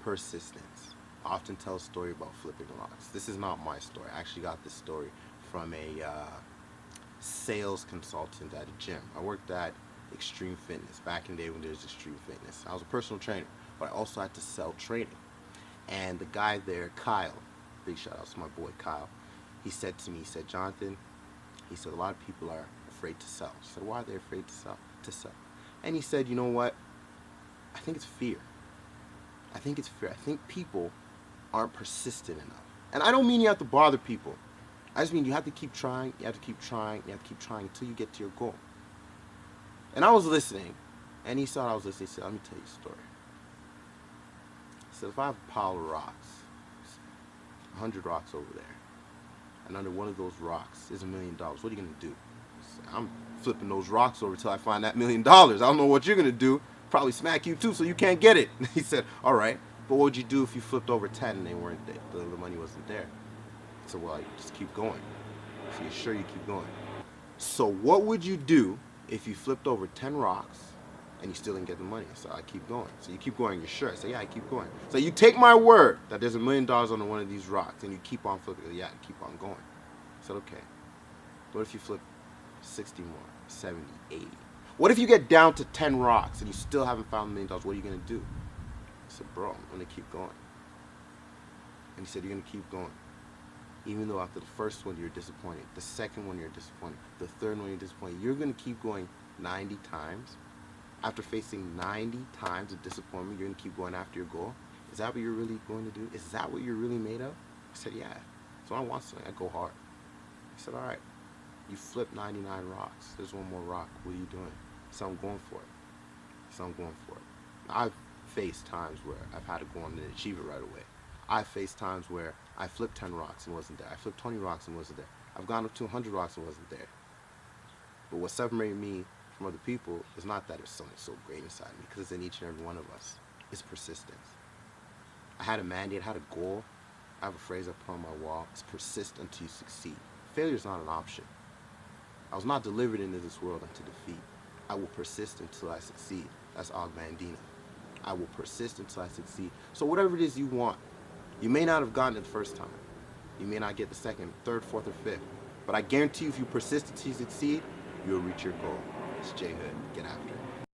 Persistence. I often tell a story about flipping rocks. This is not my story. I actually got this story from a sales consultant at a gym. I worked at Extreme Fitness back in the day when there was Extreme Fitness. I was a personal trainer, but I also had to sell training. And the guy there, Kyle, big shout out to my boy Kyle, he said to me, he said, Jonathan, he said, a lot of people are afraid to sell. I said, why are they afraid to sell? And he said, you know what? I think it's fear. I think it's fear. I think people aren't persistent enough. And I don't mean you have to bother people. I just mean you have to keep trying, you have to keep trying, you have to keep trying until you get to your goal. And I was listening, and he saw I was listening. He said, let me tell you a story. He said, if I have a pile of rocks, 100 rocks over there, and under one of those rocks is $1 million, what are you going to do? He said, I'm flipping those rocks over till I find that $1 million. I don't know what you're going to do. Probably smack you too, so you can't get it. He said, all right, but what would you do if you flipped over 10 and they weren't there, the money wasn't there? I said, well, you just keep going. So you're sure you keep going. So what would you do if you flipped over 10 rocks and you still didn't get the money? So I keep going. So you keep going, you're sure. I said, yeah, I keep going. So you take my word that there's $1 million on one of these rocks and you keep on flipping. Yeah, keep on going. I said, okay. What if you flip 60 more, 70, 80? What if you get down to 10 rocks and you still haven't found $1 million? What are you going to do? I said, bro, I'm going to keep going. And he said, you're going to keep going. Even though after the first one you're disappointed, the second one you're disappointed, the third one you're disappointed, you're going to keep going 90 times. After facing 90 times of disappointment, you're going to keep going after your goal. Is that what you're really going to do? Is that what you're really made of? I said, yeah. So when I want something, I go hard. He said, all right. You flipped 99 rocks. There's one more rock. What are you doing? So I'm going for it. So I'm going for it. I've faced times where I've had to go on and achieve it right away. I've faced times where I flipped 10 rocks and wasn't there. I flipped 20 rocks and wasn't there. I've gone up to 100 rocks and wasn't there. But what separated me from other people is not that there's something so great inside me, because it's in each and every one of us. It's persistence. I had a mandate, I had a goal. I have a phrase I put on my wall. It's persist until you succeed. Failure is not an option. I was not delivered into this world unto defeat. I will persist until I succeed. That's Og Mandino. I will persist until I succeed. So whatever it is you want, you may not have gotten it the first time. You may not get the second, third, fourth, or fifth. But I guarantee you, if you persist until you succeed, you'll reach your goal. It's J Hood. Get after it.